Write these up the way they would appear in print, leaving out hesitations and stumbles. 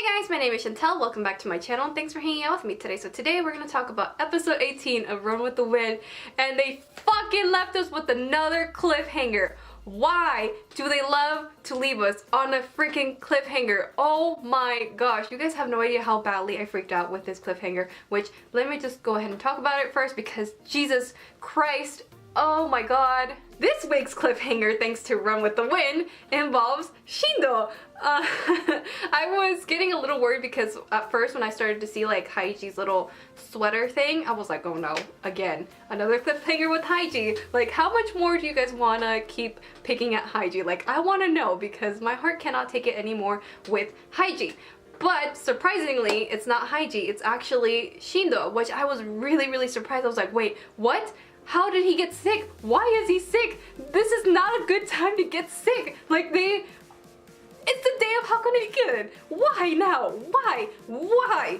Hey guys, my name is Chantel. Welcome back to my channel and thanks for hanging out with me today. So today we're going to talk about episode 18 of Run with the Wind, and they fucking left us with another cliffhanger. Why do they love to leave us on a freaking cliffhanger? Oh my gosh, you guys have no idea how badly I freaked out with this cliffhanger, which let me just go ahead and talk about it first because Jesus Christ, oh my god. This week's cliffhanger, thanks to Run with the Wind, involves Shindo. I was getting a little worried because at first when I started to see like Haiji's little sweater thing, I was like, oh no, again, another cliffhanger with Haiji. Like, how much more do you guys want to keep picking at Haiji? Like, I want to know because my heart cannot take it anymore with Haiji. But surprisingly, it's not Haiji, it's actually Shindo, which I was really surprised. I was like, wait, what? How did he get sick? Why is he sick? This is not a good time to get sick. Like, it's the day of how can I get it? Why now? Why? Why?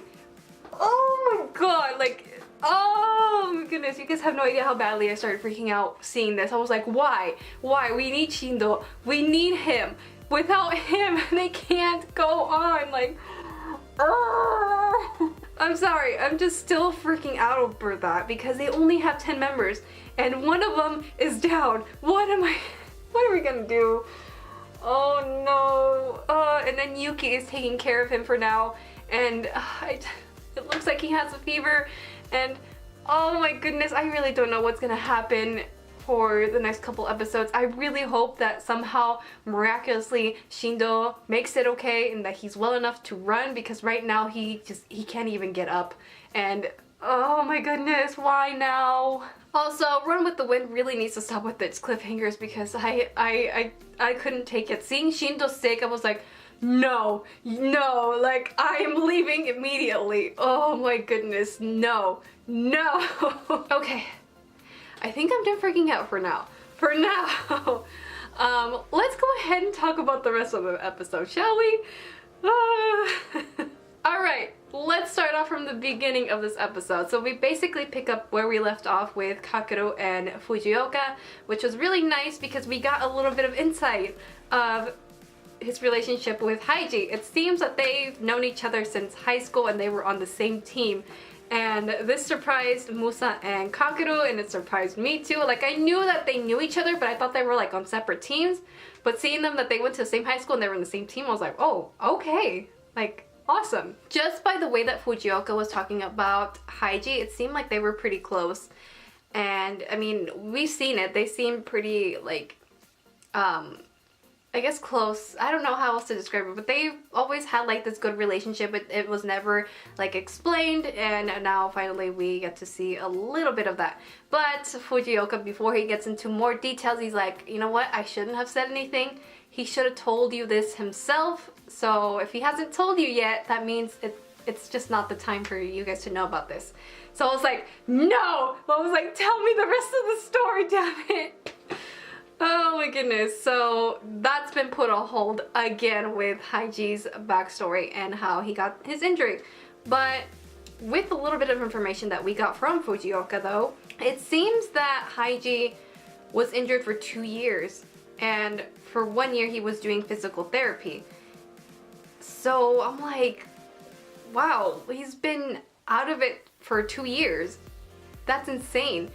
Oh my god, like, oh my goodness, you guys have no idea how badly I started freaking out seeing this. I was like, why? Why? We need Shindo. We need him. Without him, they can't go on. Like, I'm sorry, I'm just still freaking out over that because they only have 10 members and one of them is down. What are we gonna do? Oh no. And then Yuki is taking care of him for now, and it looks like he has a fever, and oh my goodness, I really don't know what's gonna happen for the next couple episodes. I really hope that somehow miraculously Shindo makes it okay and that he's well enough to run, because right now he can't even get up, and oh my goodness, why now? Also, Run with the Wind really needs to stop with its cliffhangers because I couldn't take it. Seeing Shindo sick, I was like, no, like, I am leaving immediately. Oh my goodness, no. Okay, I think I'm done freaking out for now. Let's go ahead and talk about the rest of the episode, shall we? Alright, let's start off from the beginning of this episode. So we basically pick up where we left off with Kakeru and Fujioka, which was really nice because we got a little bit of insight of his relationship with Haiji. It seems that they've known each other since high school and they were on the same team. And this surprised Musa and Kakeru, and it surprised me too. Like, I knew that they knew each other, but I thought they were like on separate teams. But seeing them that they went to the same high school and they were in the same team, I was like, oh, okay. Like, awesome. Just by the way that Fujioka was talking about Haiji, it seemed like they were pretty close. And I mean, we've seen it. They seem pretty like, I guess close. I don't know how else to describe it, but they always had like this good relationship. It was never like explained, and now finally we get to see a little bit of that. But Fujioka, before he gets into more details, he's like, you know what, I shouldn't have said anything. He should have told you this himself. So if he hasn't told you yet, that means it's just not the time for you guys to know about this. So I was like, no! I was like, tell me the rest of the story, damn it! Oh my goodness, so that's been put on hold again with Haiji's backstory and how he got his injury. But with a little bit of information that we got from Fujioka though, it seems that Haiji was injured for 2 years, and for 1 year he was doing physical therapy. So I'm like, wow, he's been out of it for 2 years. That's insane.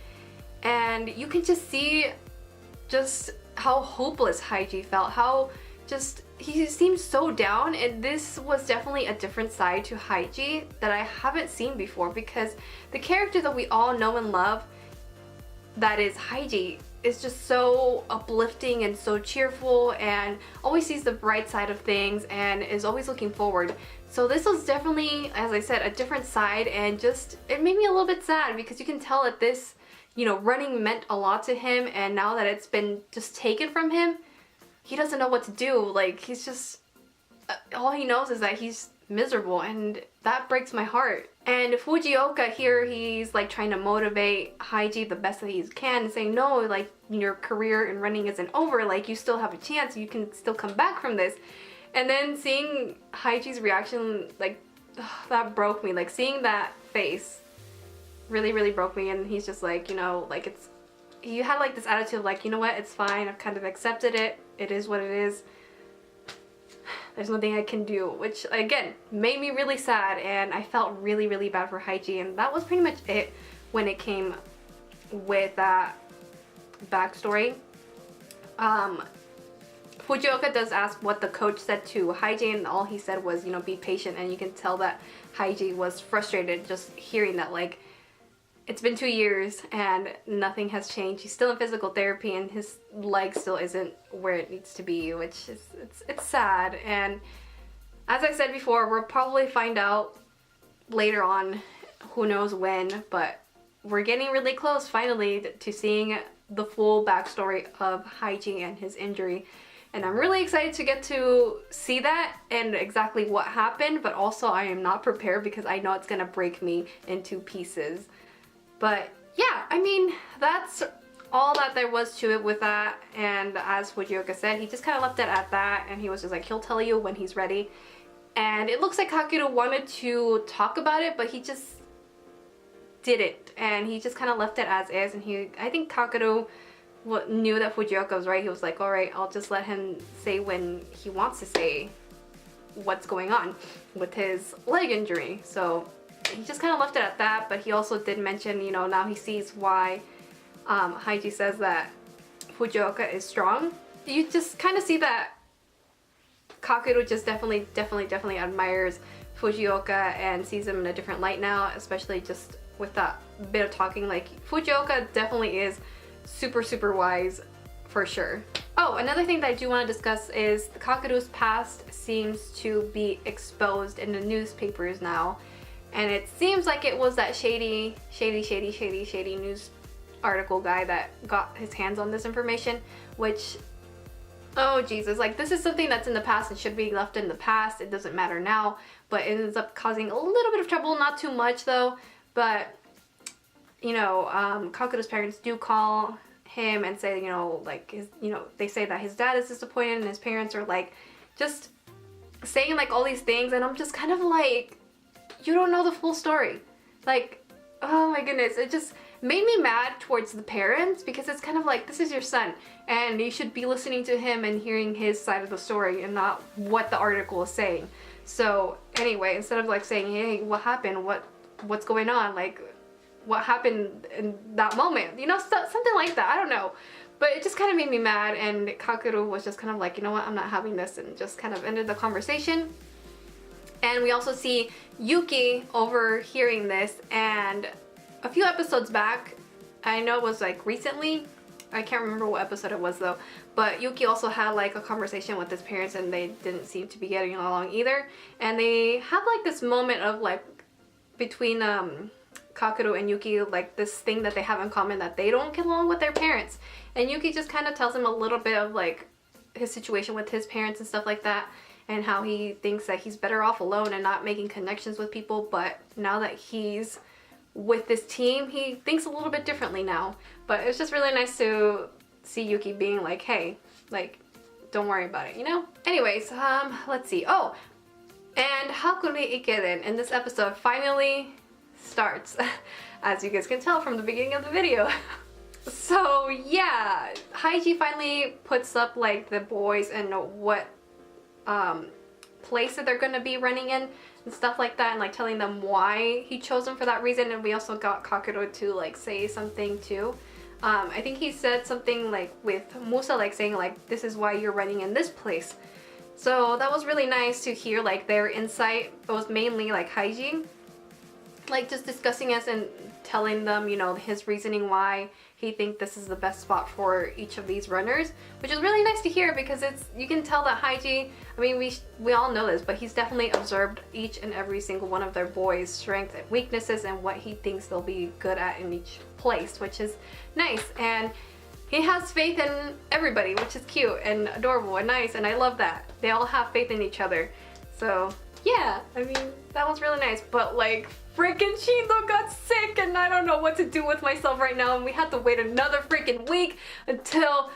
And you can just see just how hopeless Haiji felt, how just he seemed so down, and this was definitely a different side to Haiji that I haven't seen before, because the character that we all know and love, that is Haiji, is just so uplifting and so cheerful and always sees the bright side of things and is always looking forward. So this was definitely, as I said, a different side, and just it made me a little bit sad because you can tell that this, you know, running meant a lot to him, and now that it's been just taken from him, he doesn't know what to do. Like, he's just, all he knows is that he's miserable, and that breaks my heart. And Fujioka here, he's like trying to motivate Haiji the best that he can, and saying, no, like, your career in running isn't over, like, you still have a chance, you can still come back from this. And then seeing Haiji's reaction, like, that broke me. Like, seeing that face really broke me, and he's just like, you know, like, he had like this attitude of like, you know what, it's fine, I've kind of accepted it, it is what it is. there's nothing I can do, which again made me really sad, and I felt really, really bad for Haiji, and that was pretty much it when it came with that backstory. Fujioka does ask what the coach said to Haiji, and all he said was, you know, be patient, and you can tell that Haiji was frustrated just hearing that, like, it's been 2 years and nothing has changed. He's still in physical therapy and his leg still isn't where it needs to be, which is, it's sad. And as I said before, we'll probably find out later on, who knows when, but we're getting really close finally to seeing the full backstory of Haiji and his injury. And I'm really excited to get to see that and exactly what happened, but also I am not prepared because I know it's gonna break me into pieces. But yeah, I mean, that's all that there was to it with that. And as Fujioka said, he just kind of left it at that, and he was just like, he'll tell you when he's ready. And it looks like Kakeru wanted to talk about it, but he just didn't, and he just kind of left it as is. And I think Kakeru knew that Fujioka was right. He was like, all right, I'll just let him say when he wants to say what's going on with his leg injury. So he just kind of left it at that, but he also did mention, you know, now he sees why Haiji says that Fujioka is strong. You just kind of see that Kakeru just definitely admires Fujioka and sees him in a different light now, especially just with that bit of talking. Like, Fujioka definitely is super wise for sure. Oh, another thing that I do want to discuss is Kakeru's past seems to be exposed in the newspapers now. And it seems like it was that shady news article guy that got his hands on this information, which, oh Jesus, like, this is something that's in the past and should be left in the past. It doesn't matter now, but it ends up causing a little bit of trouble, not too much though. But, you know, Kakeru's parents do call him and say, you know, like, they say that his dad is disappointed and his parents are like, just saying like all these things, and I'm just kind of like, you don't know the full story. Like, oh my goodness, it just made me mad towards the parents, because it's kind of like, this is your son and you should be listening to him and hearing his side of the story and not what the article is saying. So anyway, instead of like saying, hey, what happened, what's going on, like, what happened in that moment, you know, something like that, I don't know. But it just kind of made me mad, and Kakeru was just kind of like, you know what, I'm not having this, and just kind of ended the conversation. And we also see Yuki overhearing this, and a few episodes back, I know it was like recently, I can't remember what episode it was though, but Yuki also had like a conversation with his parents, and they didn't seem to be getting along either. And they have like this moment of like, between Kakeru and Yuki, like this thing that they have in common, that they don't get along with their parents. And Yuki just kind of tells him a little bit of like his situation with his parents and stuff like that, and how he thinks that he's better off alone and not making connections with people. But now that he's with this team, he thinks a little bit differently now. But it's just really nice to see Yuki being like, hey, like, don't worry about it, you know? Anyways, let's see. Oh, and Hakune Ikeden in this episode finally starts, as you guys can tell from the beginning of the video. So yeah, Haiji finally puts up like the boys and what place that they're gonna be running in and stuff like that, and like telling them why he chose them for that reason. And we also got Kakeru to like say something too. I think he said something like with Musa, like saying like, this is why you're running in this place. So that was really nice to hear like their insight. It was mainly like Haiji, like just discussing us and telling them, you know, his reasoning why he thinks this is the best spot for each of these runners, which is really nice to hear, because you can tell that Haiji, I mean, we all know this, but he's definitely observed each and every single one of their boys' strengths and weaknesses and what he thinks they'll be good at in each place, which is nice. And he has faith in everybody, which is cute and adorable and nice, and I love that. They all have faith in each other. So yeah, I mean, that was really nice. But like, freaking Shindo got sick, and I don't know what to do with myself right now, and we had to wait another freaking week until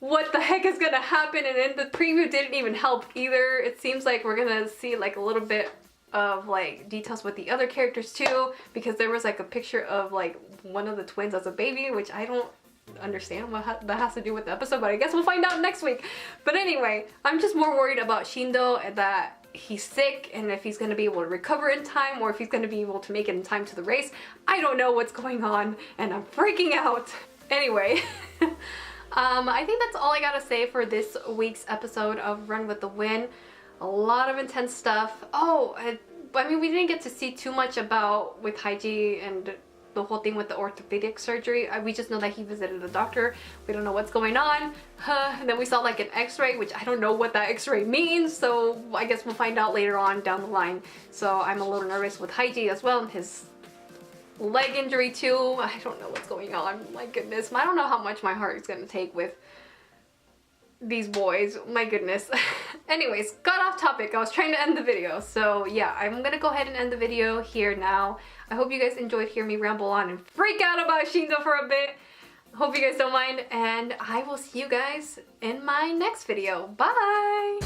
what the heck is gonna happen. And then the preview didn't even help either. It seems like we're gonna see like a little bit of like details with the other characters too, because there was like a picture of like one of the twins as a baby, which I don't understand what that has to do with the episode, but I guess we'll find out next week. But anyway, I'm just more worried about Shindo and that he's sick and if he's going to be able to recover in time or if he's going to be able to make it in time to the race. I don't know what's going on and I'm freaking out. Anyway, I think that's all I gotta say for this week's episode of Run with the Wind. A lot of intense stuff. Oh, I mean, we didn't get to see too much about with Haiji and the whole thing with the orthopedic surgery. We just know that he visited the doctor. We don't know what's going on. And then we saw like an x-ray, which I don't know what that x-ray means, so I guess we'll find out later on down the line. So I'm a little nervous with Haiji as well, and his leg injury too. I don't know what's going on. My goodness. I don't know how much my heart is going to take with these boys. My goodness. Anyways, got off topic. I was trying to end the video. So yeah, I'm gonna go ahead and end the video here now. I hope you guys enjoyed hearing me ramble on and freak out about Shindo for a bit. Hope you guys don't mind, and I will see you guys in my next video. Bye!